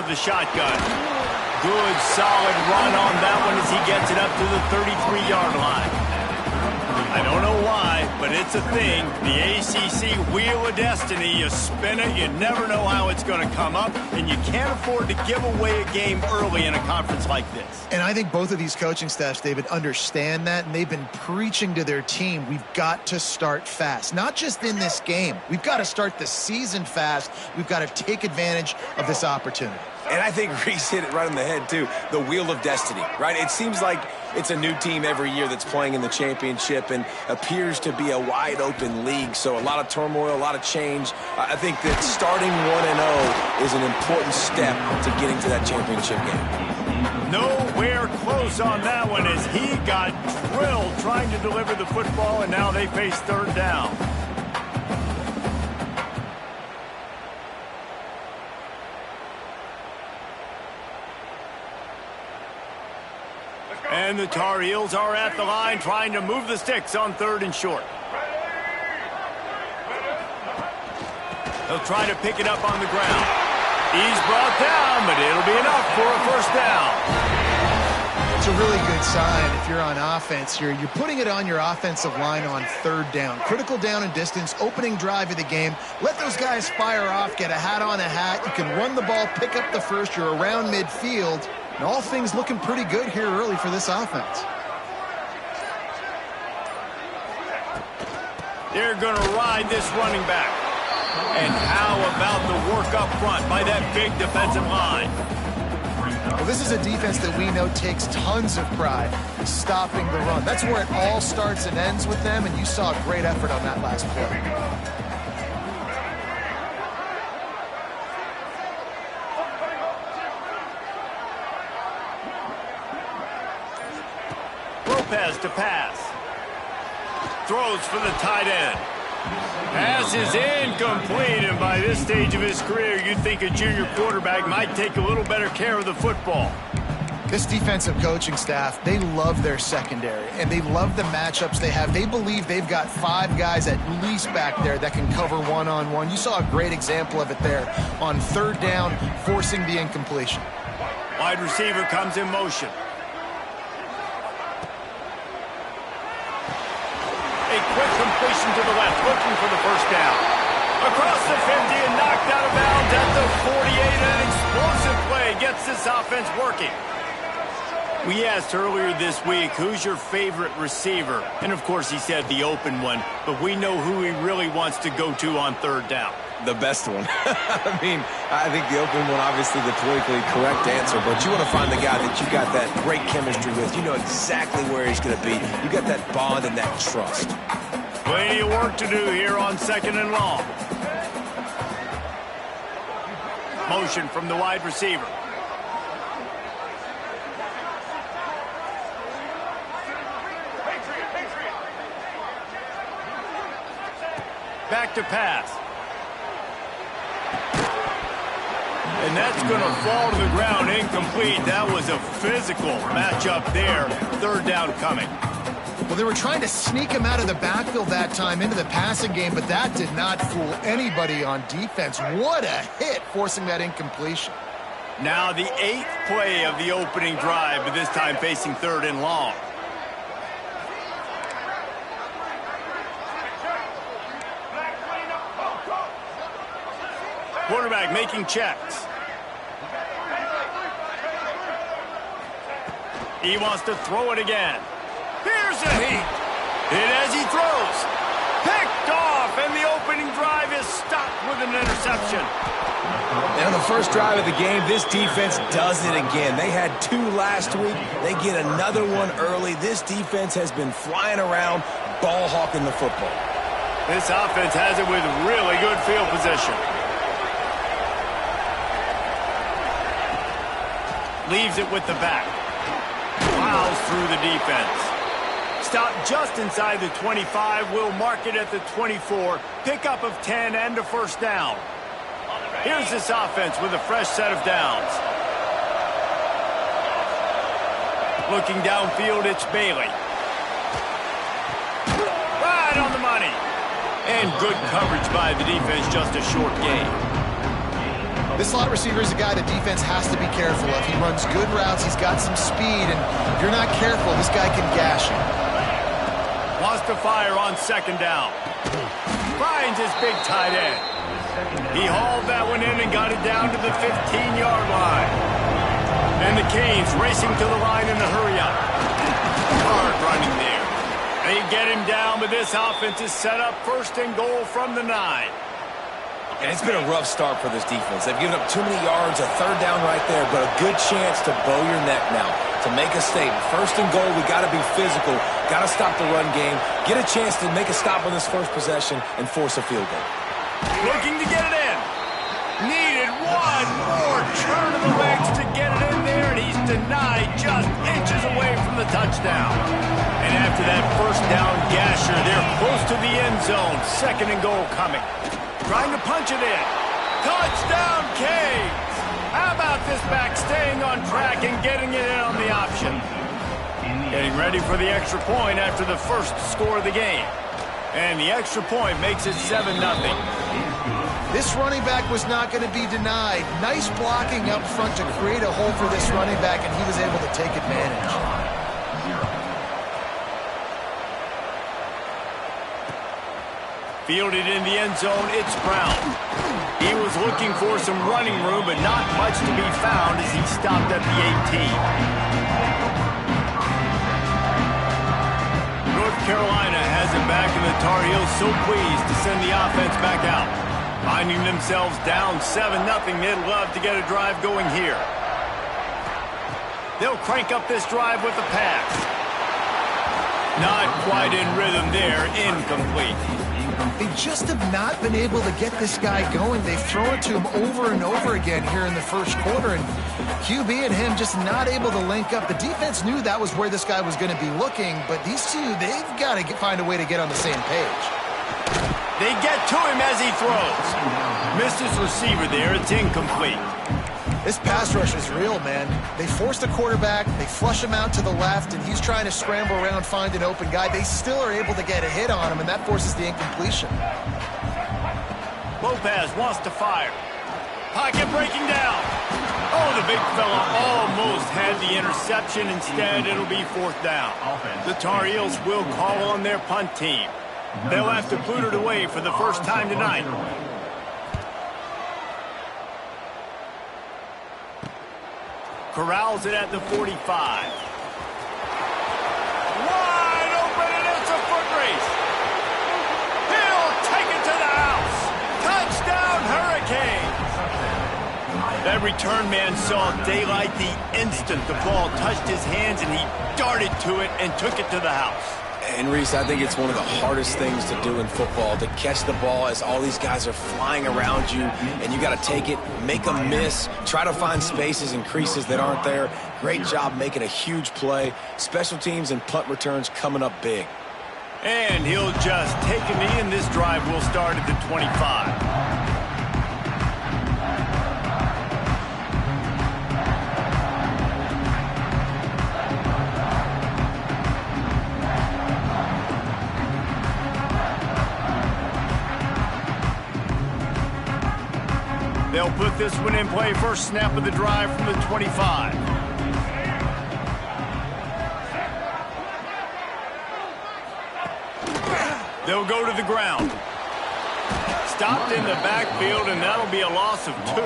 out of the shotgun. Good, solid run on that one as he gets it up to the 33-yard line. I don't know why, but it's a thing. The ACC Wheel of Destiny, you spin it, you never know how it's going to come up, and you can't afford to give away a game early in a conference like this. And I think both of these coaching staffs, David, understand that, and they've been preaching to their team, we've got to start fast. Not just in this game. We've got to start the season fast. We've got to take advantage of this opportunity. And I think Reese hit it right on the head, too. The Wheel of Destiny, right? It seems like it's a new team every year that's playing in the championship and appears to be a wide-open league. So a lot of turmoil, a lot of change. I think that starting 1-0 is an important step to getting to that championship game. Nowhere close on that one as he got drilled trying to deliver the football, and now they face third down. And the Tar Heels are at the line trying to move the sticks on 3rd and short. They'll try to pick it up on the ground. He's brought down, but it'll be enough for a first down. It's a really good sign if you're on offense here. You're putting it on your offensive line on 3rd down. Critical down and distance, opening drive of the game. Let those guys fire off, get a hat on a hat. You can run the ball, pick up the first. You're around midfield. And all things looking pretty good here early for this offense. They're going to ride this running back. And how about the work up front by that big defensive line? Well, this is a defense that we know takes tons of pride in stopping the run. That's where it all starts and ends with them, and you saw a great effort on that last play. To pass. Throws for the tight end. Pass is incomplete, and by this stage of his career, you'd think a junior quarterback might take a little better care of the football. This defensive coaching staff, they love their secondary, and they love the matchups they have. They believe they've got 5 guys at least back there that can cover one-on-one. You saw a great example of it there on 3rd down, forcing the incompletion. Wide receiver comes in motion. A quick completion to the left, looking for the first down. Across the 50 and knocked out of bounds at the 48. An explosive play gets this offense working. We asked earlier this week, who's your favorite receiver? And, of course, he said the open one. But we know who he really wants to go to on 3rd down. The best one. I mean, I think the open one, obviously the politically correct answer, but you want to find the guy that you got that great chemistry with. You know exactly where he's going to be. You got that bond and that trust. Plenty of work to do here on 2nd and long. Motion from the wide receiver. Back to pass. And that's going to fall to the ground incomplete. That was a physical matchup there. 3rd down coming. Well, they were trying to sneak him out of the backfield that time into the passing game, but that did not fool anybody on defense. What a hit, forcing that incompletion. Now the 8th play of the opening drive, but this time facing 3rd and long. Quarterback making checks. He wants to throw it again. Here's a heat. Hit as he throws. Picked off, and the opening drive is stopped with an interception. And on the first drive of the game, this defense does it again. They had 2 last week. They get another one early. This defense has been flying around, ball hawking the football. This offense has it with really good field position. Leaves it with the back. Plows through the defense. Stop just inside the 25. Will mark it at the 24. Pickup of 10 and a first down. Here's this offense with a fresh set of downs. Looking downfield, it's Bailey. Right on the money. And good coverage by the defense, just a short gain. This slot receiver is a guy the defense has to be careful of. He runs good routes. He's got some speed, and if you're not careful, this guy can gash you. Wants to fire on second down. Finds his big tight end. He hauled that one in and got it down to the 15-yard line. And the Canes racing to the line in a hurry-up. Hard running there. They get him down, but this offense is set up first and goal from the 9. And it's been a rough start for this defense. They've given up too many yards, a third down right there, but a good chance to bow your neck now, to make a statement. First and goal, we got to be physical, got to stop the run game, get a chance to make a stop on this first possession, and force a field goal. Looking to get it in. Needed one more turn of the legs to get it in there, and he's denied just inches away from the touchdown. And after that first down gasher, they're close to the end zone. Second and goal coming. Trying to punch it in. Touchdown, Canes! How about this back staying on track and getting it in on the option? Getting ready for the extra point after the first score of the game. And the extra point makes it 7-0. This running back was not going to be denied. Nice blocking up front to create a hole for this running back, and he was able to take advantage. Fielded in the end zone, it's Brown. He was looking for some running room, but not much to be found as he stopped at the 18. North Carolina has it back, and the Tar Heels so pleased to send the offense back out. Finding themselves down 7-0, they'd love to get a drive going here. They'll crank up this drive with a pass. Not quite in rhythm there, incomplete. They just have not been able to get this guy going. They've thrown it to him over and over again here in the first quarter, and QB and him just not able to link up. The defense knew that was where this guy was going to be looking, but these two, they've got to find a way to get on the same page. They get to him as he throws. Missed his receiver there. It's incomplete. This pass rush is real, man. They force the quarterback, they flush him out to the left, and he's trying to scramble around, find an open guy. They still are able to get a hit on him, and that forces the incompletion. Lopez wants to fire. Pocket breaking down. Oh, the big fella almost had the interception. Instead, it'll be fourth down. The Tar Heels will call on their punt team. They'll have to boot it away for the first time tonight. Corrals it at the 45. Wide open, and it's a foot race. He'll take it to the house. Touchdown, Hurricanes. That return man saw daylight the instant the ball touched his hands, and he darted to it and took it to the house. And, Reese, I think it's one of the hardest things to do in football, to catch the ball as all these guys are flying around you, and you got to take it, make them miss, try to find spaces and creases that aren't there. Great job making a huge play. Special teams and punt returns coming up big. And he'll just take a knee, and this drive will start at the 25. They'll put this one in play. First snap of the drive from the 25. They'll go to the ground. Stopped in the backfield, and that'll be a loss of 2.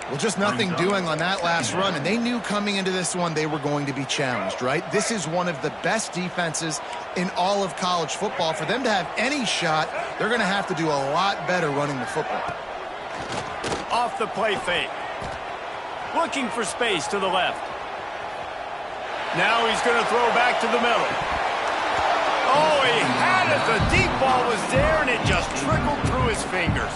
Well, just nothing doing on that last run, and they knew coming into this one they were going to be challenged, right? This is one of the best defenses in all of college football. For them to have any shot, they're going to have to do a lot better running the football. Off the play fake. Looking for space to the left. Now he's going to throw back to the middle. Oh, he had it. The deep ball was there, and it just trickled through his fingers.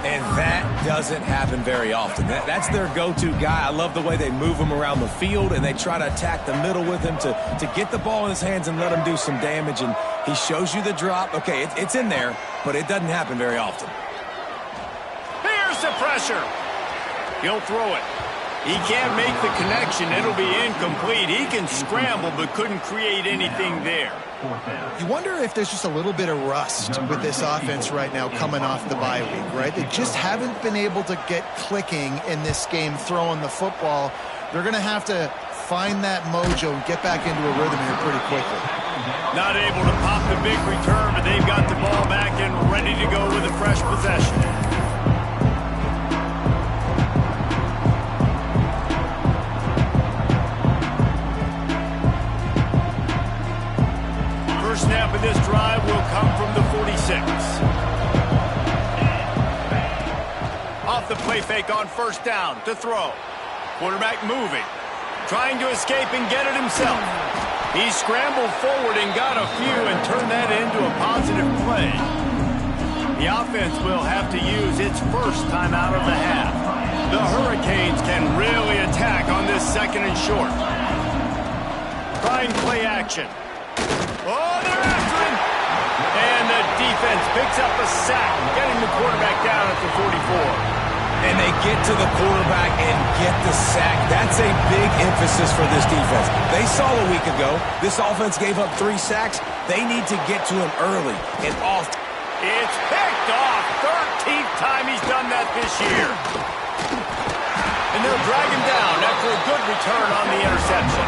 And that doesn't happen very often. That's their go-to guy. I love the way they move him around the field, and they try to attack the middle with him to get the ball in his hands and let him do some damage. And he shows you the drop. Okay, it's in there, but it doesn't happen very often. The pressure. He'll throw it. He can't make the connection. It'll be incomplete. He can scramble but couldn't create anything there. You wonder if there's just a little bit of rust with this offense right now coming off the bye week, right? They just haven't been able to get clicking in this game throwing the football. They're going to have to find that mojo and get back into a rhythm here pretty quickly. Not able to pop the big return, but they've got the ball back and ready to go with a fresh possession. First snap of this drive will come from the 46. Off the play fake on first down to throw. Quarterback moving. Trying to escape and get it himself. He scrambled forward and got a few and turned that into a positive play. The offense will have to use its first timeout of the half. The Hurricanes can really attack on this second and short. Trying play action. Oh, they're after him! And the defense picks up a sack, getting the quarterback down at the 44. And they get to the quarterback and get the sack. That's a big emphasis for this defense. They saw a week ago, this offense gave up 3 sacks. They need to get to him early and often. It's picked off. 13th time he's done that this year. And they'll drag him down after a good return on the interception.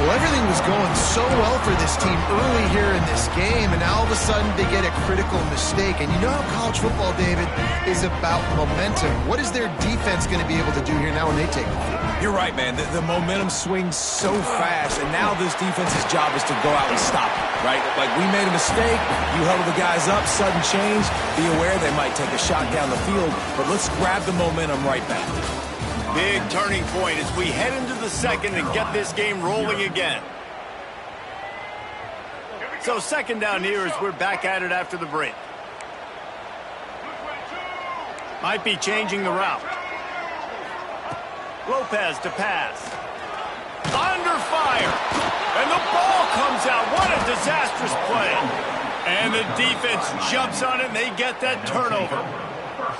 Well, everything was going so well for this team early here in this game, and now all of a sudden they get a critical mistake. And you know how college football, David, is about momentum. What is their defense going to be able to do here now when they take off? You're right, man. The momentum swings so fast, and now this defense's job is to go out and stop it, right? Like, we made a mistake, you huddle the guys up, sudden change, be aware they might take a shot down the field, but let's grab the momentum right back. Big turning point as we head into the second and get this game rolling again. So second down here as we're back at it after the break. Might be changing the route. Lopez to pass. Under fire. And the ball comes out. What a disastrous play. And the defense jumps on it and they get that turnover.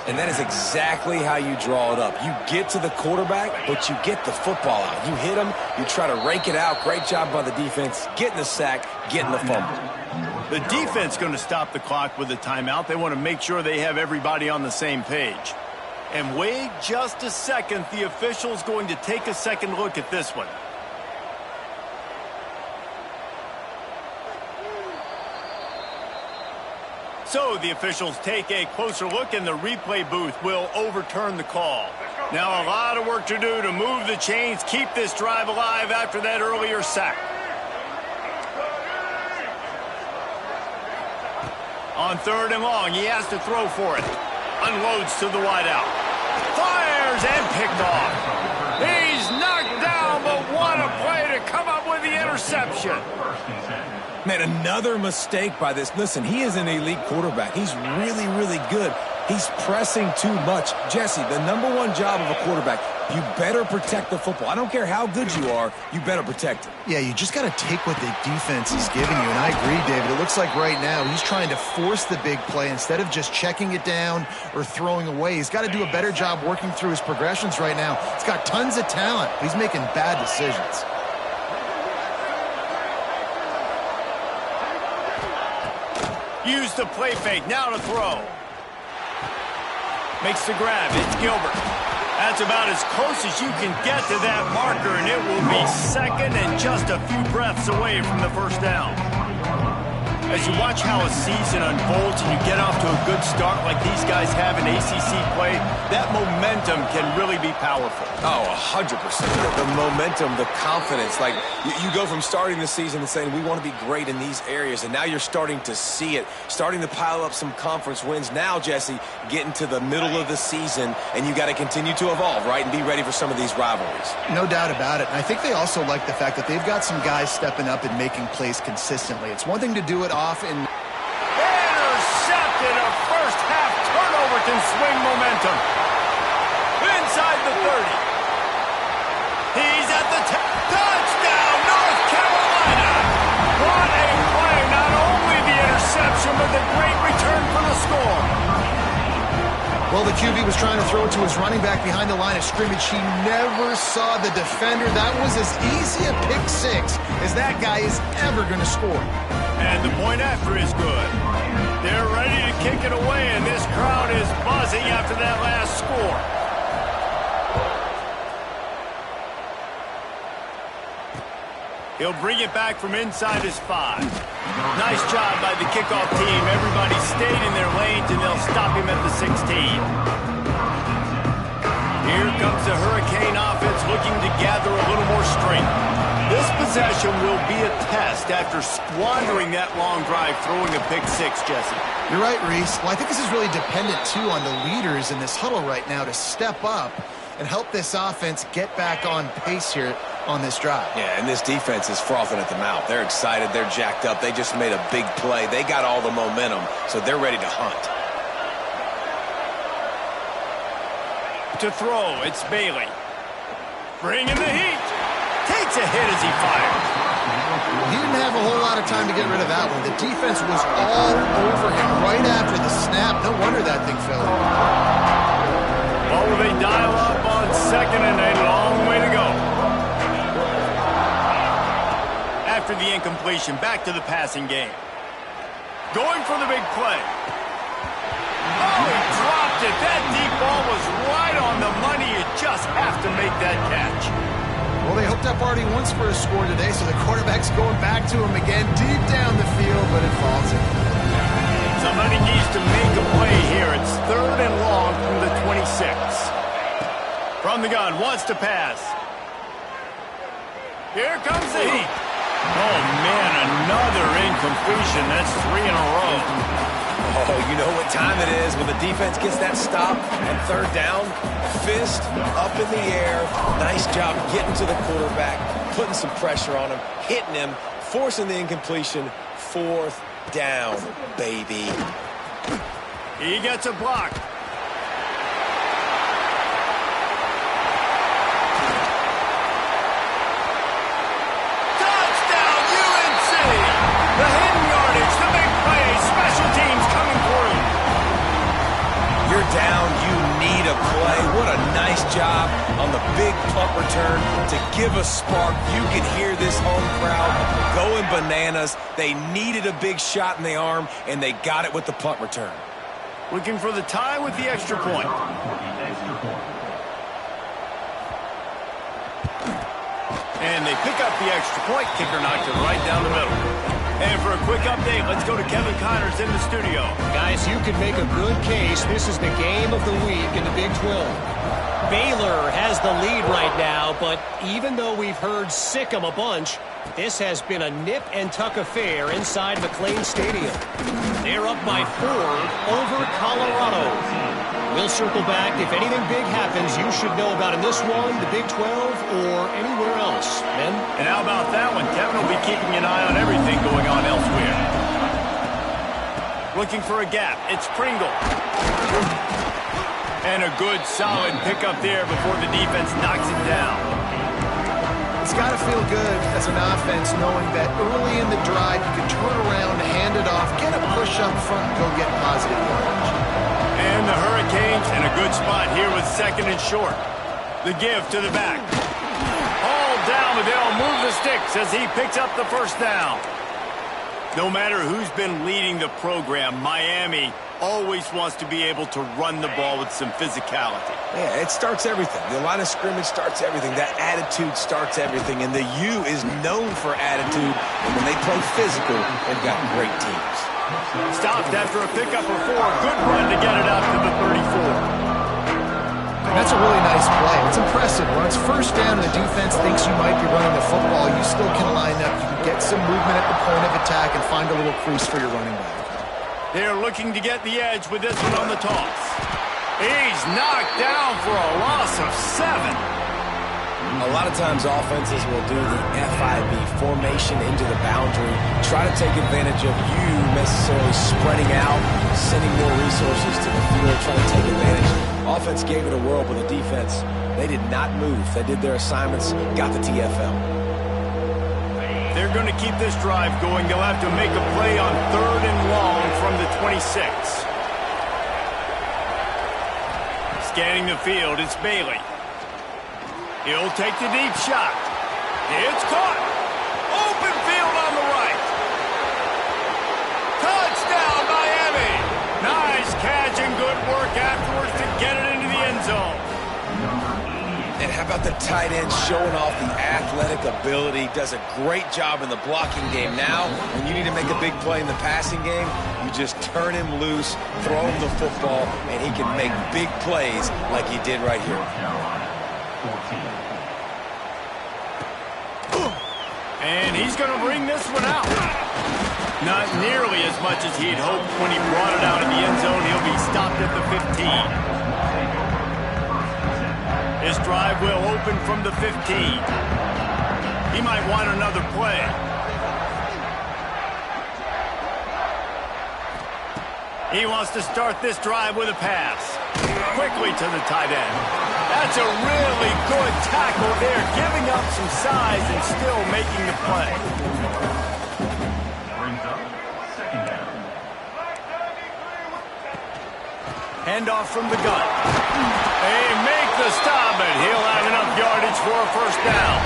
And that is exactly how you draw it up. You get to the quarterback, but you get the football out. You hit him, you try to rake it out. Great job by the defense, getting the sack, getting the fumble. The defense going to stop the clock with a timeout. They want to make sure they have everybody on the same page. And wait just a second. The official's going to take a second look at this one. So the officials take a closer look, and the replay booth will overturn the call. Now a lot of work to do to move the chains, keep this drive alive after that earlier sack. On third and long, he has to throw for it. Unloads to the wideout. Fires and picked off. He's knocked down, but what a play to come up with the interception. Man, another mistake by this. Listen, he is an elite quarterback. He's really, really good. He's pressing too much. Jesse, the #1 job of a quarterback, you better protect the football. I don't care how good you are, you better protect it. Yeah, you just got to take what the defense is giving you. And I agree, David. It looks like right now he's trying to force the big play instead of just checking it down or throwing away. He's got to do a better job working through his progressions right now. He's got tons of talent. He's making bad decisions. Use the play fake, now to throw. Makes the grab, it's Gilbert. That's about as close as you can get to that marker, and it will be second and just a few breaths away from the first down. As you watch how a season unfolds and you get off to a good start like these guys have in ACC play, that momentum can really be powerful. Oh, 100%. The momentum, the confidence. Like, you go from starting the season and saying, we want to be great in these areas, and now you're starting to see it, starting to pile up some conference wins. Now, Jesse, getting to the middle of the season, and you got to continue to evolve, right, and be ready for some of these rivalries. No doubt about it. And I think they also like the fact that they've got some guys stepping up and making plays consistently. It's one thing to do it off in... Intercepted. A first half turnover can swing momentum. Inside the 30. He's at the touchdown, North Carolina. What a play. Not only the interception, but the great return for the score. Well, the QB was trying to throw it to his running back behind the line of scrimmage. He never saw the defender. That was as easy a pick six as that guy is ever going to score. And the point after is good. They're ready to kick it away, and this crowd is buzzing after that last score. He'll bring it back from inside his 5. Nice job by the kickoff team. Everybody stayed in their lanes, and they'll stop him at the 16. Here comes the Hurricane offense looking to gather a little more strength. This possession will be a test after squandering that long drive throwing a pick six, Jesse. You're right, Reese. Well, I think this is really dependent, too, on the leaders in this huddle right now to step up and help this offense get back on pace here on this drive. Yeah, and this defense is frothing at the mouth. They're excited. They're jacked up. They just made a big play. They got all the momentum, so they're ready to hunt. To throw, it's Bailey. Bringing the heat. Takes a hit as he fires. He didn't have a whole lot of time to get rid of that one. The defense was all over him right after the snap. No wonder that thing fell. Oh, they dial up on second and a long way to go. After the incompletion, back to the passing game. Going for the big play. Oh, he dropped it. That deep ball was right on the money. You just have to make that catch. Well, they hooked up already once for a score today, so the quarterback's going back to him again deep down the field, but it falls in. Somebody needs to make a play here. It's 3rd and long from the 26. From the gun, wants to pass. Here comes the heat. Oh, man, another incompletion. That's 3 in a row. Oh, you know what time it is when the defense gets that stop on 3rd down. Fist up in the air. Nice job getting to the quarterback, putting some pressure on him, hitting him, forcing the incompletion. 4th down, baby. He gets a block. Touchdown, UNC! The hidden yardage, the big play, special teams coming through. You're down, you need a play. What a nice job on the big punt return to give a spark. You can hear this home crowd going bananas. They needed a big shot in the arm, and they got it with the punt return. Looking for the tie with the extra point. And they pick up the extra point. Kicker knocked it right down the middle. And for a quick update, let's go to Kevin Connors in the studio. Guys, you could make a good case. This is the game of the week in the Big 12. Baylor has the lead right now, but even though we've heard sick 'em a bunch, this has been a nip-and-tuck affair inside McLean Stadium. They're up by 4 over Colorado. We'll circle back. If anything big happens, you should know about in this one, the Big 12, or anywhere else. Men? And how about that one? Kevin will be keeping an eye on everything going on elsewhere. Looking for a gap. It's Pringle. And a good, solid pickup there before the defense knocks it down. It's got to feel good as an offense knowing that early in the drive you can turn around, hand it off, get a push up front, and go get positive yardage. And the Hurricanes in a good spot here with 2nd and short. The give to the back. All down, but they'll move the sticks as he picks up the 1st down. No matter who's been leading the program, Miami always wants to be able to run the ball with some physicality. Yeah, it starts everything. The line of scrimmage starts everything. That attitude starts everything. And the U is known for attitude. And when they play physical, they've got great teams. Stopped after a pickup of 4. Good run to get it out to the 34. And that's a really nice play. It's impressive. When it's 1st down and the defense thinks you might be running the football, you still can line up. You can get some movement at the point of attack and find a little crease for your running back. They're looking to get the edge with this one on the toss. He's knocked down for a loss of 7. A lot of times offenses will do the FIB formation into the boundary, try to take advantage of you necessarily spreading out, sending more resources to the field, trying to take advantage. Offense gave it a whirl, but the defense, they did not move. They did their assignments, got the TFL. They're going to keep this drive going. They'll have to make a play on 3rd and long from the 26. Scanning the field, it's Bailey. He'll take the deep shot. It's caught. Open field on the right. Touchdown, Miami. Nice catch and good work afterwards to get it into the end zone. And how about the tight end showing off the athletic ability? Does a great job in the blocking game. Now, when you need to make a big play in the passing game, you just turn him loose, throw him the football, and he can make big plays like he did right here. And he's going to bring this one out. Not nearly as much as he'd hoped when he brought it out in the end zone. He'll be stopped at the 15. His drive will open from the 15. He might want another play. He wants to start this drive with a pass. Quickly to the tight end. That's a really good tackle there, giving up some size and still making the play. Handoff from the gun. They make the stop, but he'll have enough yardage for a first down.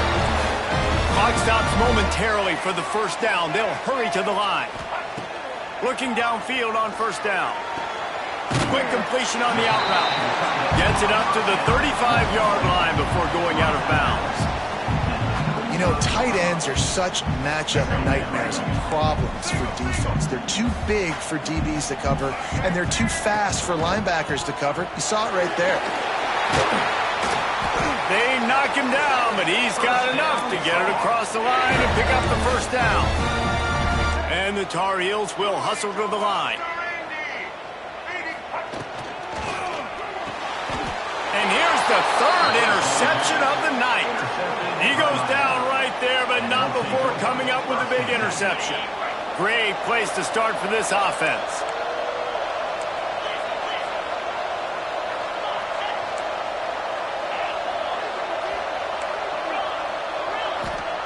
Clock stops momentarily for the first down. They'll hurry to the line. Looking downfield on first down. Quick completion on the out route. Gets it up to the 35-yard line before going out of bounds. You know, tight ends are such matchup nightmares and problems for defense. They're too big for DBs to cover, and they're too fast for linebackers to cover. You saw it right there. They knock him down, but he's got enough to get it across the line and pick up the first down. And the Tar Heels will hustle to the line. And here's the third interception of the night. He goes down right there, but not before coming up with a big interception. Great place to start for this offense.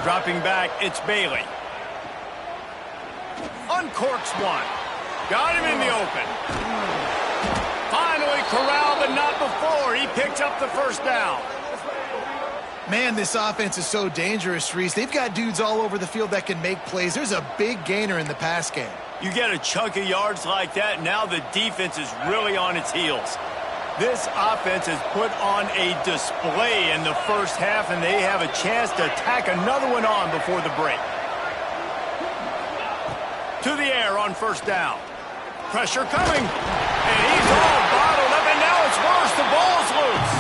Dropping back, it's Bailey. Uncorks one. Got him in the open. Finally corralled, but not before. He picks up the first down. Man, this offense is so dangerous, Reese. They've got dudes all over the field that can make plays. There's a big gainer in the pass game. You get a chunk of yards like that, now the defense is really on its heels. This offense has put on a display in the first half, and they have a chance to tack another one on before the break. To the air on first down. Pressure coming. And he's all bottled up, and now it's worse. The ball's loose.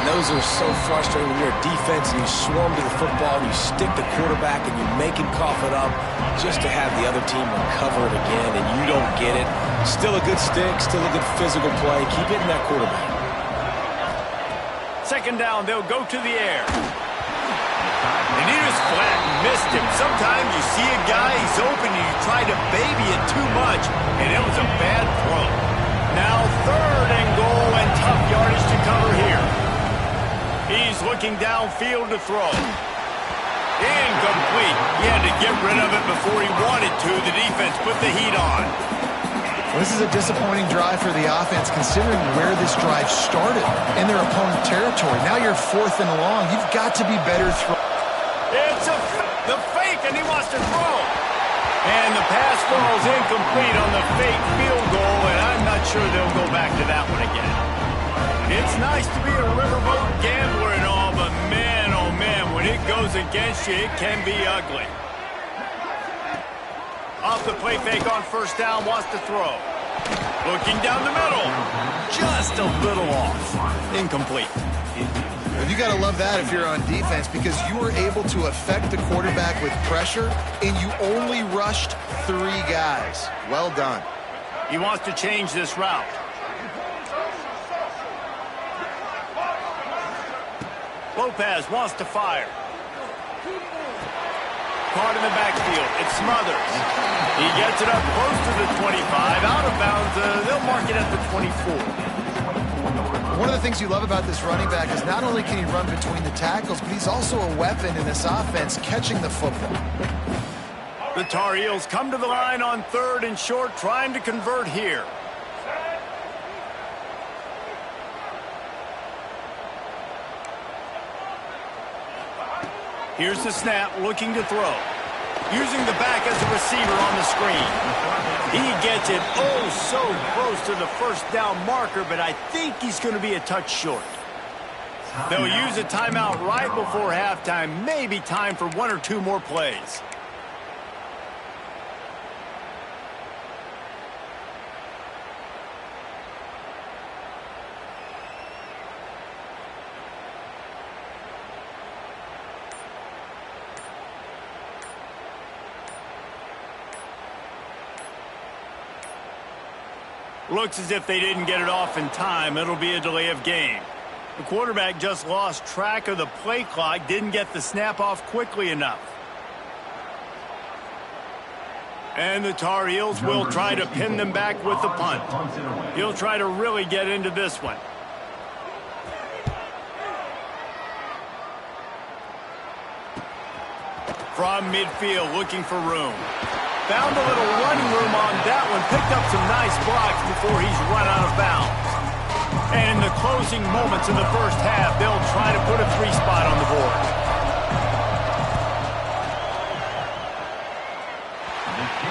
And those are so frustrating when you're a defense and you swarm to the football, and you stick the quarterback, and you make him cough it up just to have the other team recover it again, and you don't get it. Still a good stick, still a good physical play. Keep hitting that quarterback. Second down, they'll go to the air. And he just flat missed him. Sometimes you see a guy, he's open, and you try to baby it too much, and it was a bad throw. Now third and goal, and tough yardage to cover here. He's looking downfield to throw. Incomplete. He had to get rid of it before he wanted to. The defense put the heat on. Well, this is a disappointing drive for the offense, considering where this drive started in their opponent territory. Now you're fourth and long. You've got to be better throw. It's the fake, and he wants to throw. And the pass falls incomplete on the fake field goal, and I'm not sure they'll go back to that one again. It's nice to be a riverboat gambler and all, but man, oh man, when it goes against you, it can be ugly. Off the play fake on first down, wants to throw. Looking down the middle. Just a little off. Incomplete. You got to love that if you're on defense, because you were able to affect the quarterback with pressure, and you only rushed 3 guys. Well done. He wants to change this route. Lopez wants to fire. Caught in the backfield. It's Smothers. He gets it up close to the 25. Out of bounds. They'll mark it at the 24. One of the things you love about this running back is not only can he run between the tackles, but he's also a weapon in this offense, catching the football. The Tar Heels come to the line on third and short, trying to convert here. Here's the snap, looking to throw. Using the back as a receiver on the screen. He gets it oh so close to the first down marker, but I think he's going to be a touch short. They'll use a timeout right before halftime. Maybe time for one or two more plays. Looks as if they didn't get it off in time. It'll be a delay of game. The quarterback just lost track of the play clock, didn't get the snap off quickly enough. And the Tar Heels will try to pin them back with the punt. He'll try to really get into this one. From midfield, looking for room. Found a little running room on that one. Picked up some nice blocks before he's run out of bounds. And in the closing moments of the first half, they'll try to put a 3 spot on the board.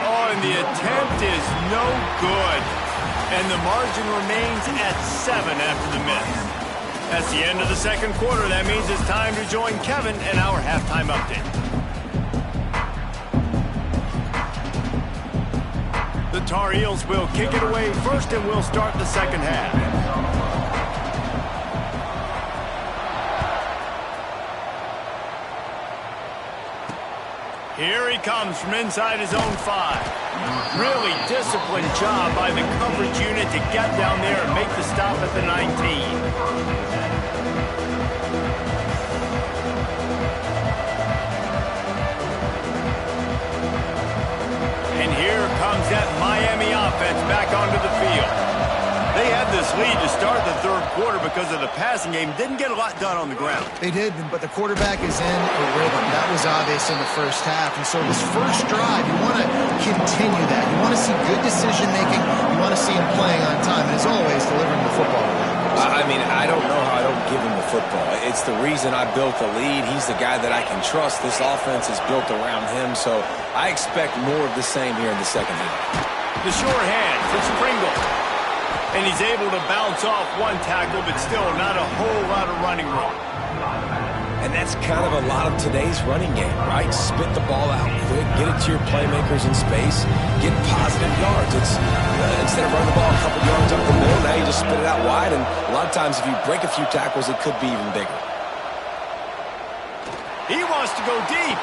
Oh, and the attempt is no good. And the margin remains at 7 after the miss. That's the end of the second quarter. That means it's time to join Kevin in our halftime update. The Tar Heels will kick it away first, and we'll start the second half. Here he comes from inside his own 5. Really disciplined job by the coverage unit to get down there and make the stop at the 19. That Miami offense back onto the field. They had this lead to start the third quarter because of the passing game. Didn't get a lot done on the ground. They did, but the quarterback is in a rhythm. That was obvious in the first half. And so this first drive, you want to continue that. You want to see good decision-making. You want to see him playing on time. And as always, delivering the football. I mean, I don't know how I don't give him the football. It's the reason I built the lead. He's the guy that I can trust. This offense is built around him, so I expect more of the same here in the second half. The short hand for Pringle. And he's able to bounce off one tackle, but still not a whole lot of running room. And that's kind of a lot of today's running game, right? Spit the ball out quick, get it to your playmakers in space, get positive yards. It's instead of running the ball a couple yards up the middle, now you just spit it out wide, and a lot of times if you break a few tackles, it could be even bigger. He wants to go deep.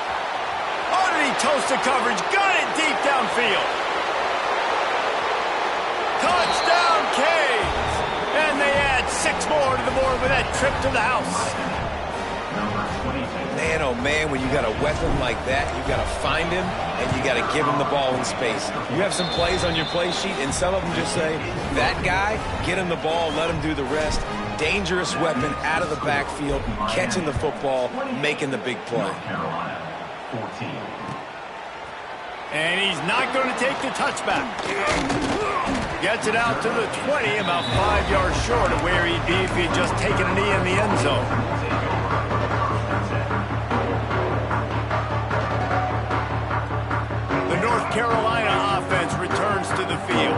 Oh, did he toast the coverage? Got it deep downfield. Touchdown, Canes! And they add 6 more to the board with that trip to the house. Man, oh man, when you got a weapon like that, you got to find him and you got to give him the ball in space. You have some plays on your play sheet, and some of them just say, that guy, get him the ball, let him do the rest. Dangerous weapon out of the backfield, catching the football, making the big play. And he's not going to take the touchback. Gets it out to the 20, about 5 yards short of where he'd be if he'd just taken a knee in the end zone. The North Carolina offense returns to the field.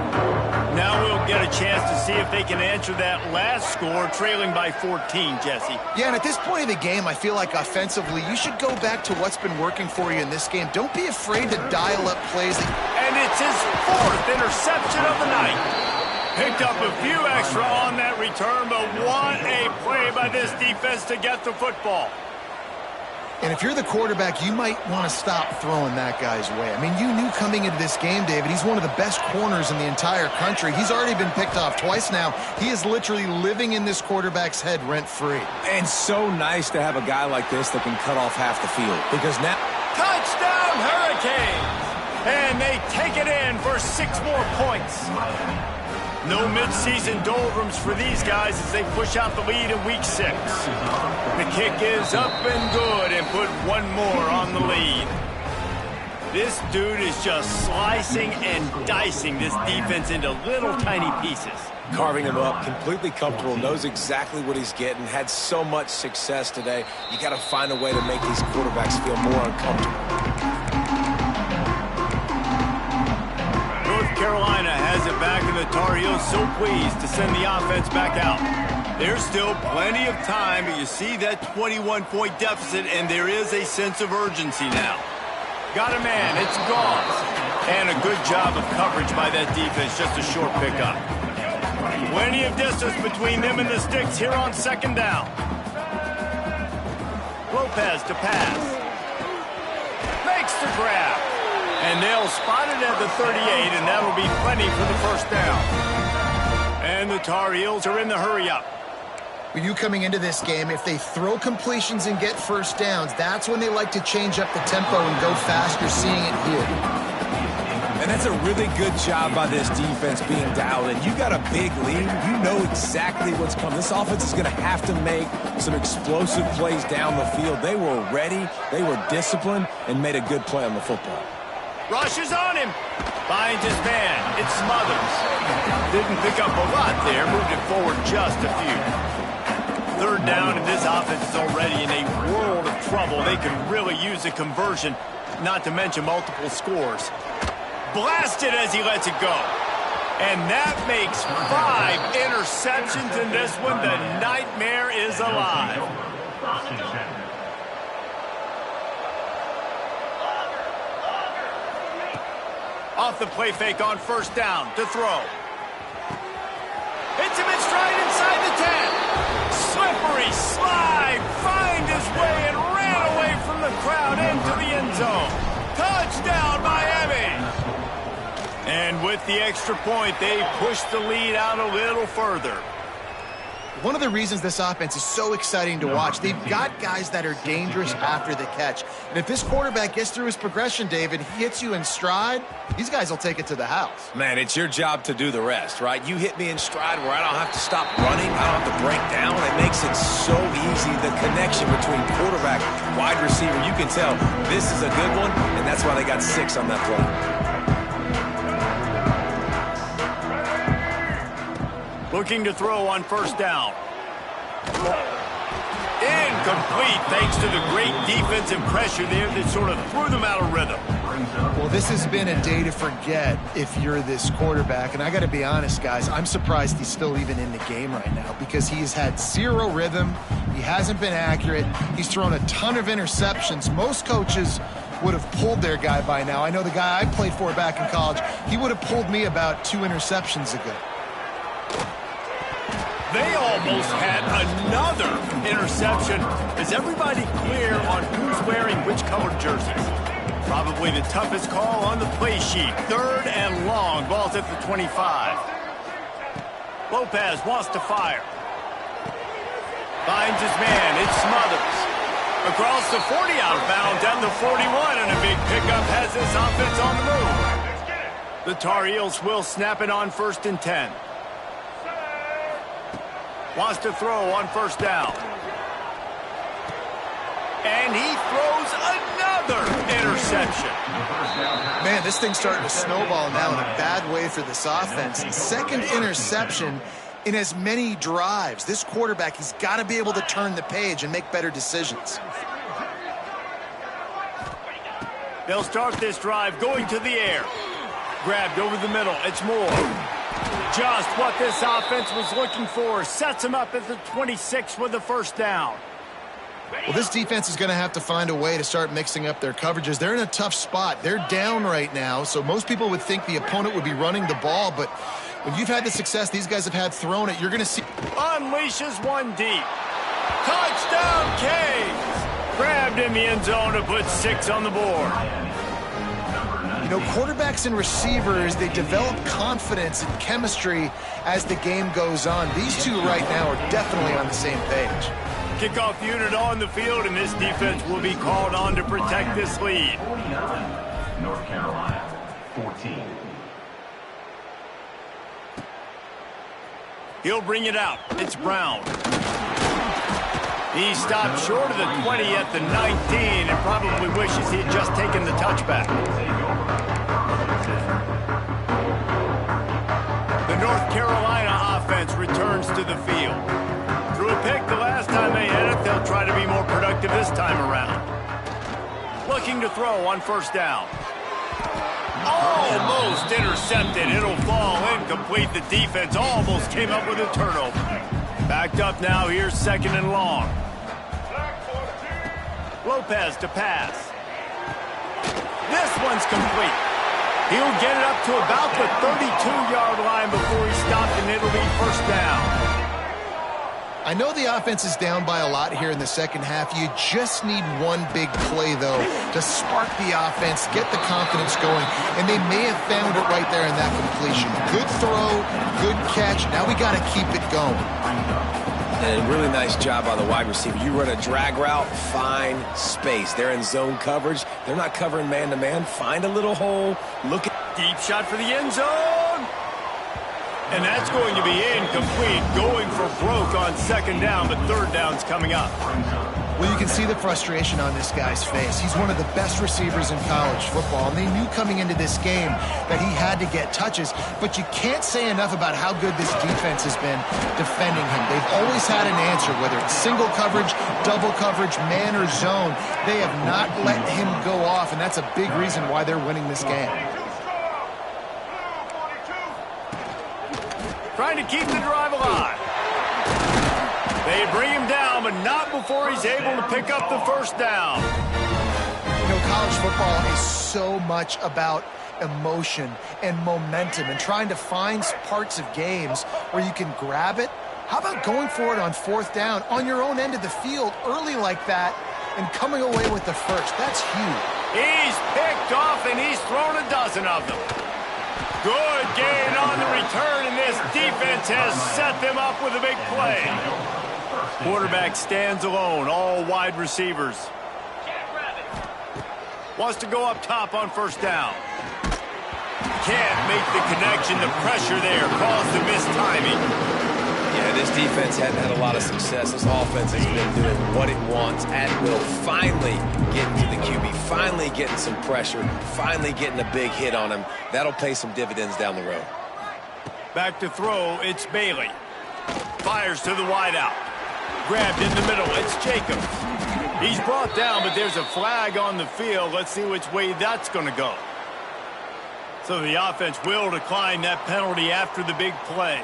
Now we'll get a chance to see if they can answer that last score, trailing by 14, Jesse. Yeah, and at this point of the game, I feel like offensively, you should go back to what's been working for you in this game. Don't be afraid to dial up plays. And it's his 4th interception of the night. Picked up a few extra on that return, but what a play by this defense to get the football. And if you're the quarterback, you might want to stop throwing that guy's way. I mean, you knew coming into this game, David, he's one of the best corners in the entire country. He's already been picked off twice now. He is literally living in this quarterback's head rent-free. And so nice to have a guy like this that can cut off half the field. Because now... Touchdown, Hurricanes! And they take it in for 6 more points. No mid-season doldrums for these guys as they push out the lead in Week 6. The kick is up and good and put 1 more on the lead. This dude is just slicing and dicing this defense into little tiny pieces. Carving him up, completely comfortable, knows exactly what he's getting, had so much success today. You got to find a way to make these quarterbacks feel more uncomfortable. North Carolina has it back, and the Tar Heels so pleased to send the offense back out. There's still plenty of time, but you see that 21-point deficit, and there is a sense of urgency now. Got a man, it's gone. And a good job of coverage by that defense, just a short pickup. Plenty of distance between them and the sticks here on second down. Lopez to pass. Makes the grab. And they'll spot it at the 38, and that'll be plenty for the first down. And the Tar Heels are in the hurry-up. You coming into this game, if they throw completions and get first downs, that's when they like to change up the tempo and go fast. You're seeing it here. And that's a really good job by this defense being dialed in. You got a big lead. You know exactly what's coming. This offense is going to have to make some explosive plays down the field. They were ready, they were disciplined, and made a good play on the football. Rush is on him. Finds his man. It's Smothers. Didn't pick up a lot there. Moved it forward just a few. Third down, and this offense is already in a world of trouble. They could really use a conversion, not to mention multiple scores. Blasted as he lets it go. And that makes 5 interceptions in this one. The nightmare is alive. Off the play fake on first down to throw. Hits him in stride inside the 10. Slippery slide, find his way and ran away from the crowd into the end zone. Touchdown, Miami! And with the extra point, they push the lead out a little further. One of the reasons this offense is so exciting to watch, they've got guys that are dangerous after the catch. And if this quarterback gets through his progression, David, he hits you in stride, these guys will take it to the house. Man, it's your job to do the rest, right? You hit me in stride where I don't have to stop running, I don't have to break down. It makes it so easy, the connection between quarterback, wide receiver. You can tell this is a good one, and that's why they got 6 on that play. Looking to throw on first down. Incomplete thanks to the great defensive pressure there that sort of threw them out of rhythm. Well, this has been a day to forget if you're this quarterback. And I got to be honest, guys, I'm surprised he's still even in the game right now because he's had 0 rhythm. He hasn't been accurate. He's thrown a ton of interceptions. Most coaches would have pulled their guy by now. I know the guy I played for back in college, he would have pulled me about 2 interceptions ago. They almost had another interception. Is everybody clear on who's wearing which colored jerseys? Probably the toughest call on the play sheet. 3rd and long. Ball's at the 25. Lopez wants to fire. Finds his man. It's Smothers. Across the 40 out of bounds at the 41, and a big pickup has this offense on the move. The Tar Heels will snap it on 1st and 10. Wants to throw on first down. And he throws another interception. Man, this thing's starting to snowball now in a bad way for this offense. 2nd interception in as many drives. This quarterback, he's got to be able to turn the page and make better decisions. They'll start this drive going to the air. Grabbed over the middle. It's Moore. Just what this offense was looking for. Sets him up at the 26 with the first down. Well, this defense is going to have to find a way to start mixing up their coverages. They're in a tough spot. They're down right now, so most people would think the opponent would be running the ball, but when you've had the success these guys have had throwing it, you're going to see... Unleashes one deep. Touchdown, Canes! Grabbed in the end zone to put 6 on the board. You know, quarterbacks and receivers, they develop confidence and chemistry as the game goes on. These two right now are definitely on the same page. Kickoff unit on the field, and this defense will be called on to protect this lead. 49, North Carolina, 14. He'll bring it out. It's Brown. He stopped short of the 20 at the 19 and probably wishes he had just taken the touchback. The North Carolina offense returns to the field. Threw a pick the last time they had it. They'll try to be more productive this time around. Looking to throw on first down. Almost intercepted. It'll fall incomplete. The defense almost came up with a turnover. Backed up now. Here's second and long. Lopez to pass. This one's complete. He'll get it up to about the 32-yard line before he stopped, and it'll be first down. I know the offense is down by a lot here in the second half. You just need one big play, though, to spark the offense, get the confidence going, and they may have found it right there in that completion. Good throw, good catch. Now we got to keep it going. And a really nice job by the wide receiver. You run a drag route, find space. They're in zone coverage. They're not covering man-to-man. Find a little hole. Look at deep shot for the end zone. And that's going to be incomplete. Going for broke on second down, but third down's coming up. Well, you can see the frustration on this guy's face. He's one of the best receivers in college football, and they knew coming into this game that he had to get touches, but you can't say enough about how good this defense has been defending him. They've always had an answer, whether it's single coverage, double coverage, man or zone. They have not let him go off, and that's a big reason why they're winning this game. Trying to keep the drive alive. They bring him down, but not before he's able to pick up the first down. You know, college football is so much about emotion and momentum and trying to find parts of games where you can grab it. How about going for it on fourth down on your own end of the field early like that and coming away with the first? That's huge. He's picked off, and he's thrown a dozen of them. Good gain on the return, and this defense has set them up with a big play. Quarterback stands alone, all wide receivers. Wants to go up top on first down. Can't make the connection. The pressure there caused the missed timing. Yeah, this defense hadn't had a lot of success. This offense has been doing what it wants at will. Finally getting to the QB, finally getting some pressure, finally getting a big hit on him. That'll pay some dividends down the road. Back to throw, it's Bailey. Fires to the wideout. Grabbed in the middle, it's Jacobs. He's brought down, but there's a flag on the field. Let's see which way that's going to go. So the offense will decline that penalty after the big play.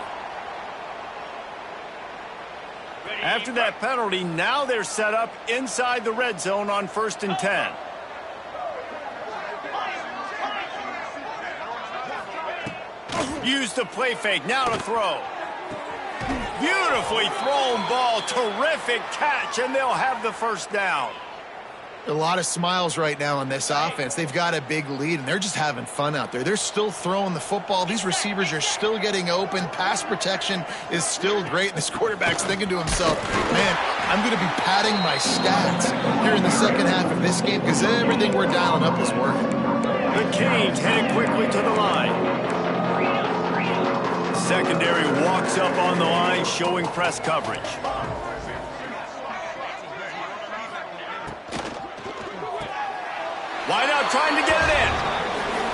After that penalty, now they're set up inside the red zone on 1st and 10. Use the play fake, now to throw. Beautifully thrown ball, terrific catch, and they'll have the first down. A lot of smiles right now on this offense. They've got a big lead, and they're just having fun out there. They're still throwing the football. These receivers are still getting open. Pass protection is still great. And this quarterback's thinking to himself, man, I'm going to be padding my stats here in the second half of this game because everything we're dialing up is working. The Canes headed quickly to the line. Secondary walks up on the line, showing press coverage. Wideout trying to get it in.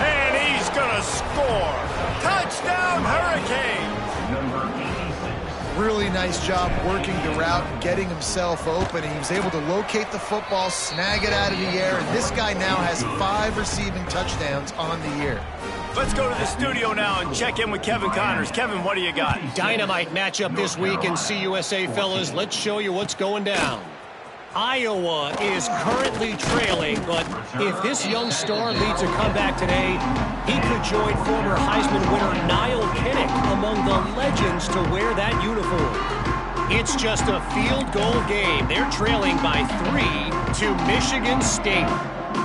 And he's going to score. Touchdown, Hurricanes. Really nice job working the route and getting himself open. He was able to locate the football, snag it out of the air, and this guy now has 5 receiving touchdowns on the year. Let's go to the studio now and check in with Kevin Connors. Kevin, what do you got? Dynamite matchup this week in CUSA, fellas. Let's show you what's going down. Iowa is currently trailing, but if this young star leads a comeback today, he could join former Heisman winner Niall Kinnick among the legends to wear that uniform. It's just a field goal game. They're trailing by 3 to Michigan State.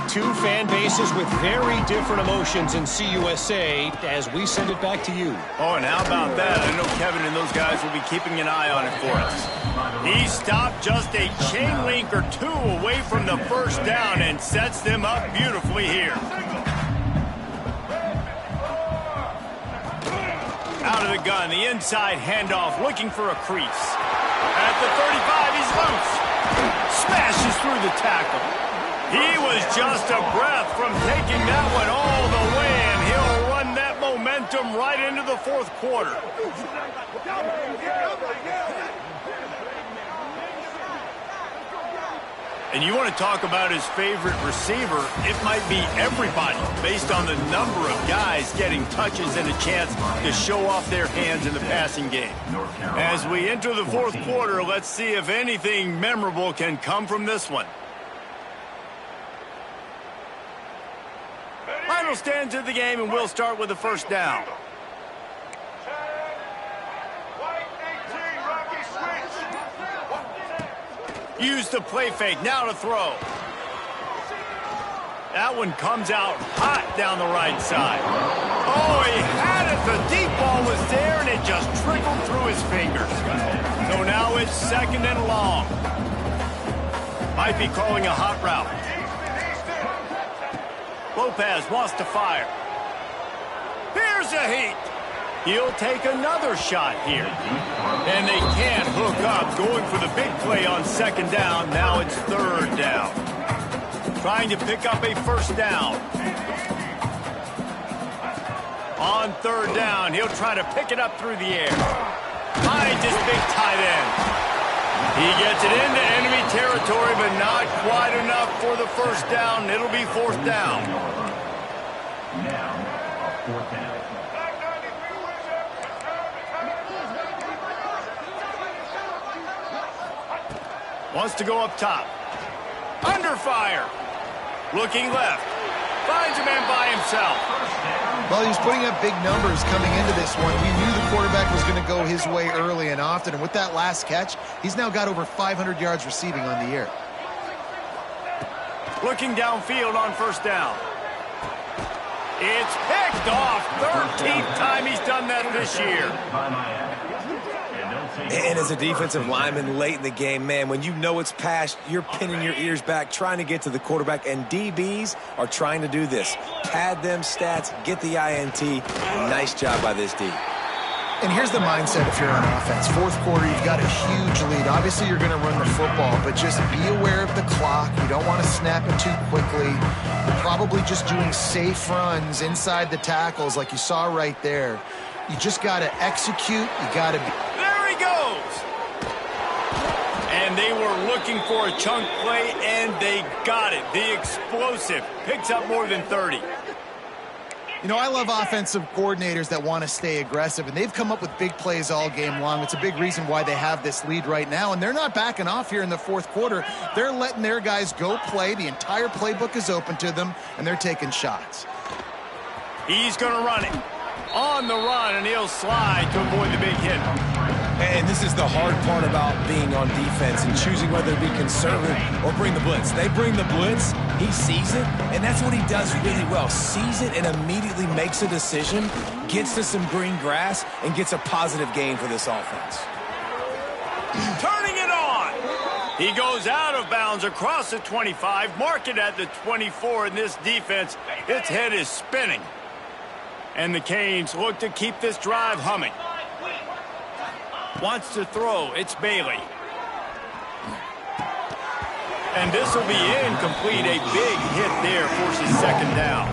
2 fan bases with very different emotions in CUSA as we send it back to you. Oh, and how about that? I know Kevin and those guys will be keeping an eye on it for us. He stopped just a chain link or 2 away from the first down and sets them up beautifully here. Out of the gun, the inside handoff, looking for a crease. At the 35, he's loose. Smashes through the tackle. He was just a breath from taking that one all the way, and he'll run that momentum right into the fourth quarter. And you want to talk about his favorite receiver, it might be everybody based on the number of guys getting touches and a chance to show off their hands in the passing game. As we enter the fourth quarter, let's see if anything memorable can come from this one. Final stands of the game, and we'll start with the first down. Use the play fake, now to throw. That one comes out hot down the right side. Oh, he had it. The deep ball was there, and it just trickled through his fingers. So now it's second and long. Might be calling a hot route. Lopez wants to fire. Here's a heat. He'll take another shot here. And they can't hook up, going for the big play on second down. Now it's third down. Trying to pick up a first down. On third down, he'll try to pick it up through the air. Finds his big tight end. He gets it into enemy territory, but not quite enough for the first down. It'll be fourth down. Now, a fourth down. Wants to go up top. Under fire. Looking left. Finds a man by himself. Well, he was putting up big numbers coming into this one. He knew the quarterback was going to go his way early and often. And with that last catch, he's now got over 500 yards receiving on the year. Looking downfield on first down. It's picked off. 13th time he's done that this year. And as a defensive lineman late in the game, man, when you know it's past, you're pinning your ears back, trying to get to the quarterback, and DBs are trying to do this. Pad them stats, get the INT. Nice job by this D. And here's the mindset if you're on offense. Fourth quarter, you've got a huge lead. Obviously, you're going to run the football, but just be aware of the clock. You don't want to snap it too quickly. You're probably just doing safe runs inside the tackles like you saw right there. You just got to execute. You got to be... And they were looking for a chunk play, and they got it. The explosive picks up more than 30. You know, I love offensive coordinators that want to stay aggressive, and they've come up with big plays all game long. It's a big reason why they have this lead right now, and they're not backing off here in the fourth quarter. They're letting their guys go play. The entire playbook is open to them, and they're taking shots. He's going to run it. On the run, and he'll slide to avoid the big hit. And this is the hard part about being on defense and choosing whether to be conservative or bring the blitz. They bring the blitz, he sees it, and that's what he does really well. Sees it and immediately makes a decision, gets to some green grass, and gets a positive gain for this offense. Turning it on. He goes out of bounds across the 25, mark it at the 24, and this defense, its head is spinning. And the Canes look to keep this drive humming. Wants to throw. It's Bailey. And this will be incomplete. A big hit there forces second down.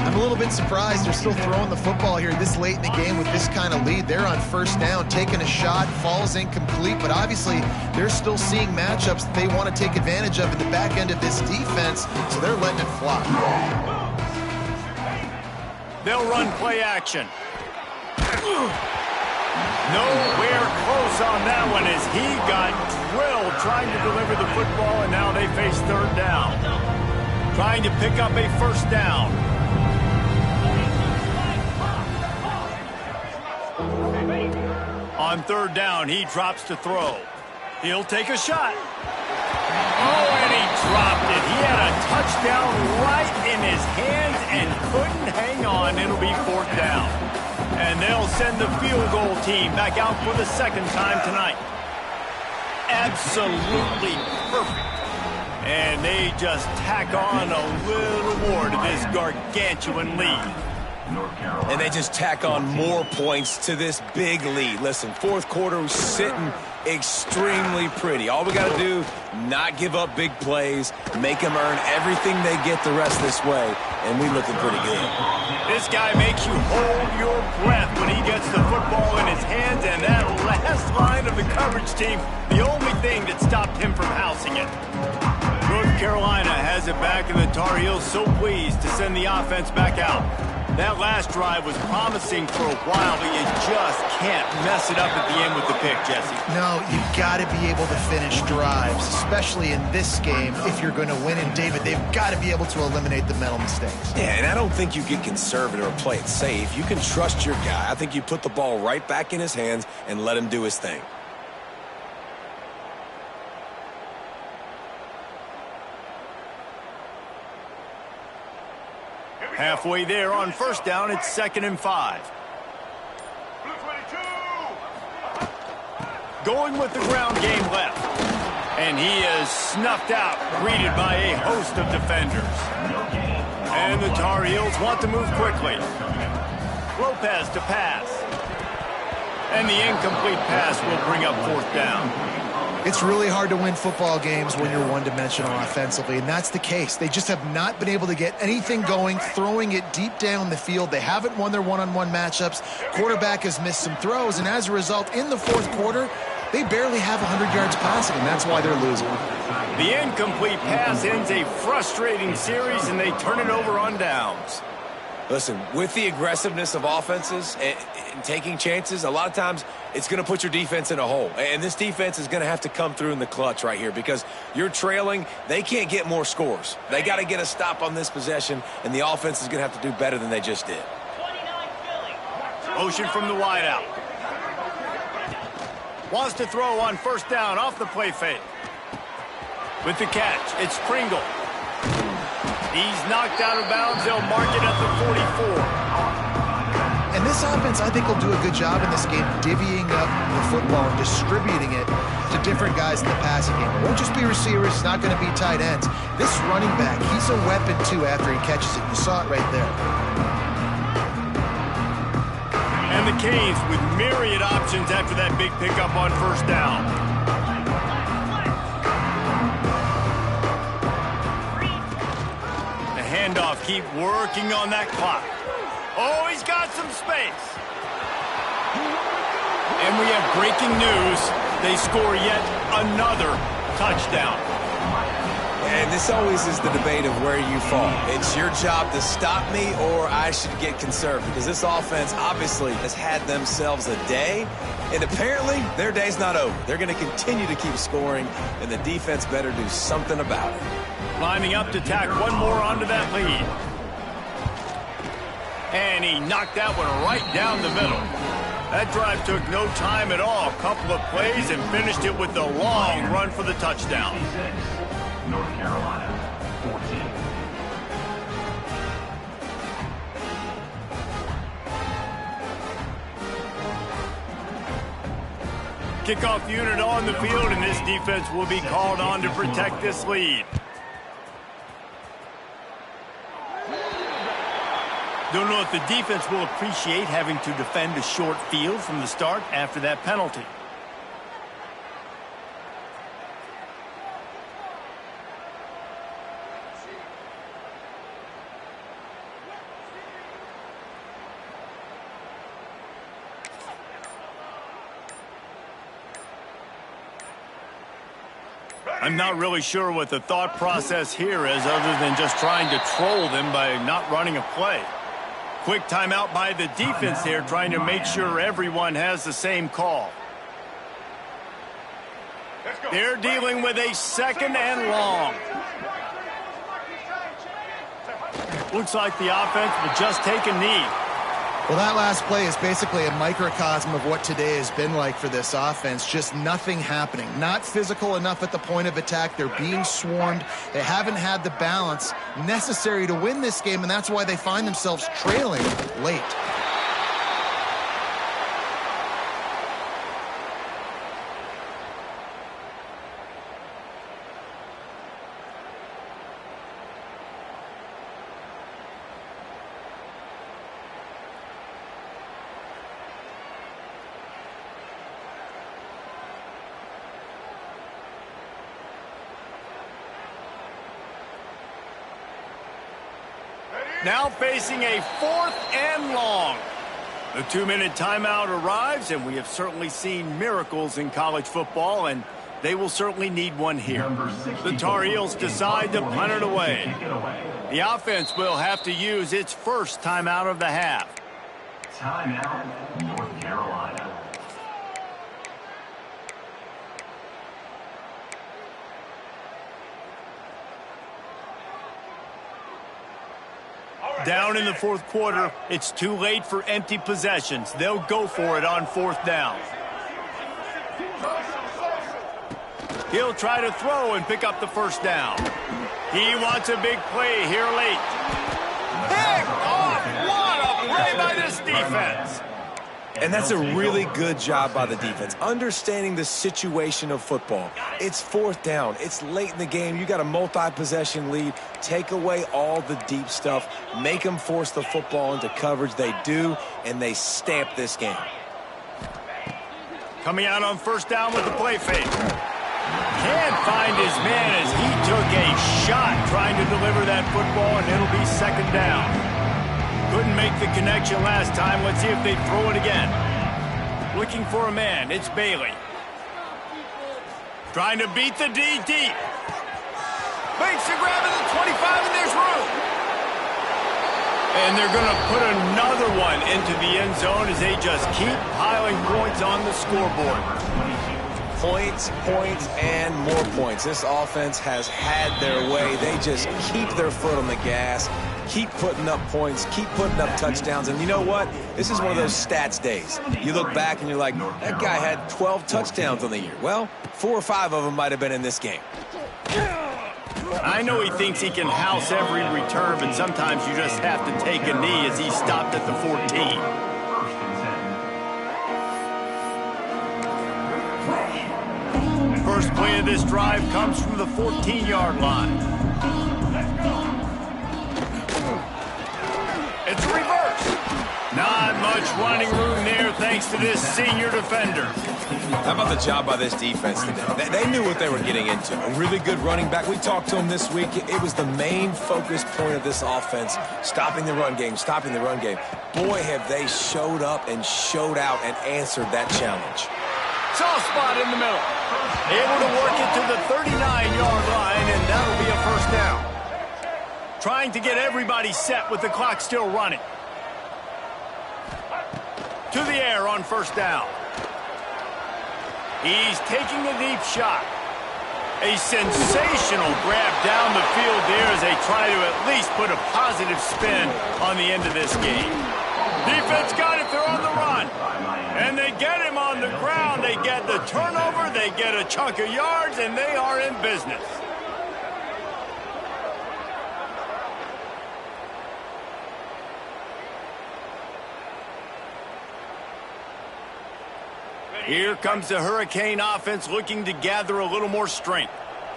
I'm a little bit surprised they're still throwing the football here this late in the game with this kind of lead. They're on first down, taking a shot, falls incomplete, but obviously they're still seeing matchups that they want to take advantage of in the back end of this defense, so they're letting it fly. They'll run play action. Nowhere close on that one as he got drilled trying to deliver the football, and now they face third down. Trying to pick up a first down. On third down, he drops to throw. He'll take a shot. Oh, and he dropped it. He had a touchdown right in his hands and couldn't hang on. It'll be fourth down. And they'll send the field goal team back out for the second time tonight. Absolutely perfect. And they just tack on a little more to this gargantuan lead. North Carolina. And they just tack on more points to this big lead. Listen, fourth quarter was sitting extremely pretty. All we got to do, not give up big plays, make them earn everything they get the rest this way, and we looking pretty good. This guy makes you hold your breath when he gets the football in his hands, and that last line of the coverage team, the only thing that stopped him from housing it. North Carolina has it back, and the Tar Heels so pleased to send the offense back out. That last drive was promising for a while, but you just can't mess it up at the end with the pick, Jesse. No, you've got to be able to finish drives, especially in this game if you're going to win. And, David, they've got to be able to eliminate the mental mistakes. Yeah, and I don't think you get conservative or play it safe. You can trust your guy. I think you put the ball right back in his hands and let him do his thing. Halfway there on first down, it's 2nd and 5. Going with the ground game left. And he is snuffed out, greeted by a host of defenders. And the Tar Heels want to move quickly. Lopez to pass. And the incomplete pass will bring up 4th down. It's really hard to win football games when you're one-dimensional offensively, and that's the case. They just have not been able to get anything going, throwing it deep down the field. They haven't won their one-on-one matchups. Quarterback has missed some throws, and as a result, in the fourth quarter, they barely have 100 yards passing, and that's why they're losing. The incomplete pass ends a frustrating series, and they turn it over on downs. Listen, with the aggressiveness of offenses and taking chances, a lot of times it's going to put your defense in a hole. And this defense is going to have to come through in the clutch right here because you're trailing. They can't get more scores. They got to get a stop on this possession, and the offense is going to have to do better than they just did. Motion from the wideout. Wants to throw on first down off the play fake. With the catch, it's Pringle. He's knocked out of bounds. They'll mark it at the 44. And this offense, I think, will do a good job in this game divvying up the football and distributing it to different guys in the passing game. It won't just be receivers. It's not going to be tight ends. This running back, he's a weapon, too, after he catches it. You saw it right there. And the Canes with myriad options after that big pickup on first down. Handoff, keep working on that clock. Oh, he's got some space. And we have breaking news. They score yet another touchdown. And this always is the debate of where you fall. It's your job to stop me or I should get conservative because this offense obviously has had themselves a day, and apparently their day's not over. They're going to continue to keep scoring, and the defense better do something about it. Lining up to tack one more onto that lead. And he knocked that one right down the middle. That drive took no time at all. A couple of plays and finished it with the long run for the touchdown. North Carolina, 14. Kickoff unit on the field, and this defense will be called on to protect this lead. Don't know if the defense will appreciate having to defend a short field from the start after that penalty. I'm not really sure what the thought process here is other than just trying to troll them by not running a play. Quick timeout by the defense here, trying to make sure everyone has the same call. They're dealing with a 2nd and long. Looks like the offense will just take a knee. Well, that last play is basically a microcosm of what today has been like for this offense. Just nothing happening. Not physical enough at the point of attack. They're being swarmed. They haven't had the balance necessary to win this game, and that's why they find themselves trailing late. Now facing a 4th and long. The 2-minute timeout arrives, and we have certainly seen miracles in college football, and they will certainly need one here. The Tar Heels decide to punt it away. The offense will have to use its first timeout of the half. Timeout, North Carolina. Down in the 4th quarter, it's too late for empty possessions. They'll go for it on 4th down. He'll try to throw and pick up the first down. He wants a big play here late. Pick off! What a play by this defense! And that's a really good job by the defense, understanding the situation of football. It's 4th down. It's late in the game. You got a multi-possession lead. Take away all the deep stuff. Make them force the football into coverage. They do, and they stamp this game. Coming out on 1st down with the play fake. Can't find his man as he took a shot trying to deliver that football, and it'll be 2nd down. Couldn't make the connection last time. Let's see if they throw it again. Looking for a man. It's Bailey. Trying to beat the D deep. Makes the grab at the 25, and there's room. And they're going to put another one into the end zone as they just keep piling points on the scoreboard. Points, points, and more points. This offense has had their way. They just keep their foot on the gas, keep putting up points, keep putting up touchdowns. And you know what? This is one of those stats days. You look back and you're like, that guy had 12 touchdowns on the year. Well, 4 or 5 of them might have been in this game. I know he thinks he can house every return, but sometimes you just have to take a knee as he stopped at the 14. First play of this drive comes from the 14-yard line. It's a reverse. Not much running room there thanks to this senior defender. How about the job by this defense today? They knew what they were getting into. A really good running back. We talked to him this week. It was the main focus point of this offense, stopping the run game, stopping the run game. Boy, have they showed up and showed out and answered that challenge. Soft spot in the middle. Able to work it to the 39-yard line, and that'll be a 1st down. Trying to get everybody set with the clock still running. To the air on 1st down. He's taking a deep shot. A sensational grab down the field there as they try to at least put a positive spin on the end of this game. Defense got it. They're on the run. And they get him on the ground. They get the turnover. They get a chunk of yards, and they are in business. Here comes the Hurricane offense looking to gather a little more strength.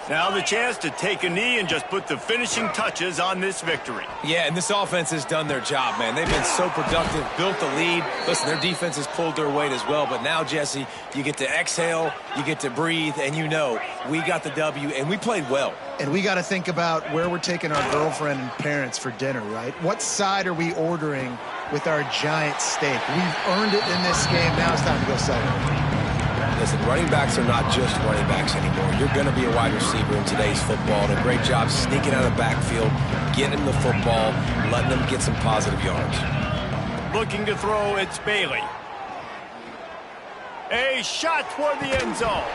Now the chance to take a knee and just put the finishing touches on this victory. Yeah, and this offense has done their job, man. They've been so productive, built the lead. Listen, their defense has pulled their weight as well. But now, Jesse, you get to exhale, you get to breathe, and you know we got the W, and we played well. And we got to think about where we're taking our girlfriend and parents for dinner, right? What side are we ordering with our giant steak? We've earned it in this game. Now it's time to go celebrate. Listen, running backs are not just running backs anymore. You're going to be a wide receiver in today's football. And a great job sneaking out of the backfield, getting the football, letting them get some positive yards. Looking to throw, it's Bailey. A shot toward the end zone.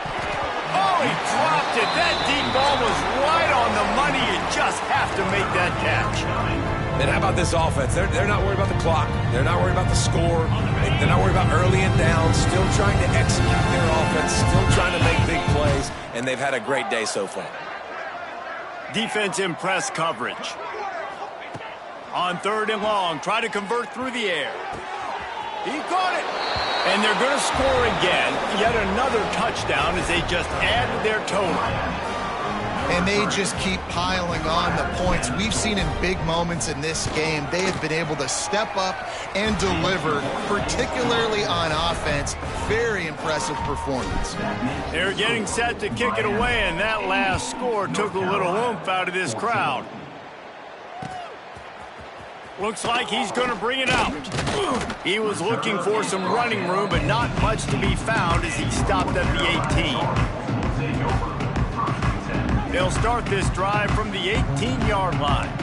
Oh, he dropped it. That deep ball was right on the money. You just have to make that catch. And how about this offense? They're not worried about the clock. They're not worried about the score. They're not worried about early and down. Still trying to execute their offense. Still trying to make big plays. And they've had a great day so far. Defense in press coverage. On 3rd and long, try to convert through the air. He caught it. And they're going to score again. Yet another touchdown as they just add to their total. And they just keep piling on the points. We've seen in big moments in this game, they have been able to step up and deliver, particularly on offense. Very impressive performance. They're getting set to kick it away, and that last score took a little oomph out of this crowd. Looks like he's going to bring it out. He was looking for some running room, but not much to be found as he stopped at the 18. They'll start this drive from the 18-yard line.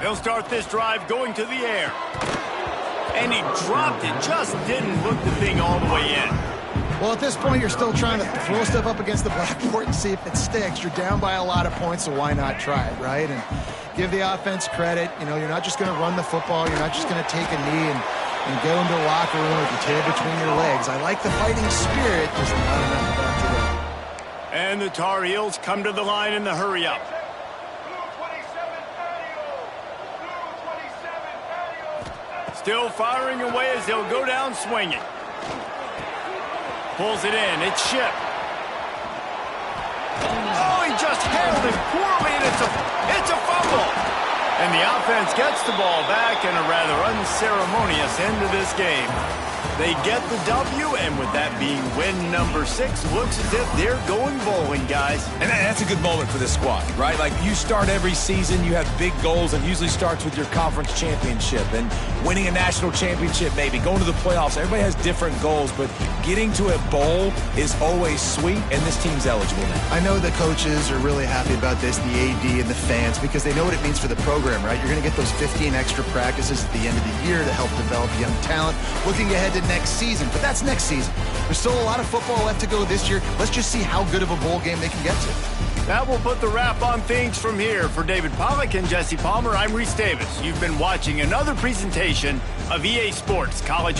They'll start this drive going to the air. And he dropped it, just didn't look the thing all the way in. Well, at this point, you're still trying to throw stuff up against the blackboard and see if it sticks. You're down by a lot of points, so why not try it, right? And give the offense credit. You know, you're not just going to run the football. You're not just going to take a knee and go into the locker room with your tail between your legs. I like the fighting spirit, just not enough about today. And the Tar Heels come to the line in the hurry-up. Still firing away as they'll go down swinging. Pulls it in. It's Ship. Oh, he just handled it poorly, and it's a fumble. And the offense gets the ball back in a rather unceremonious end to this game. They get the W, and with that being win number 6, looks as if they're going bowling, guys. And that's a good moment for this squad, right? Like, you start every season, you have big goals, and usually starts with your conference championship and winning a national championship, maybe going to the playoffs. Everybody has different goals, but getting to a bowl is always sweet, and this team's eligible now. I know the coaches are really happy about this, the AD and the fans, because they know what it means for the program, right? You're going to get those 15 extra practices at the end of the year to help develop young talent, looking ahead to next season. But that's next season. There's still a lot of football left to go this year. Let's just see how good of a bowl game they can get to. That will put the wrap on things from here. For David Pollack and Jesse Palmer, I'm Reese Davis. You've been watching another presentation of EA Sports College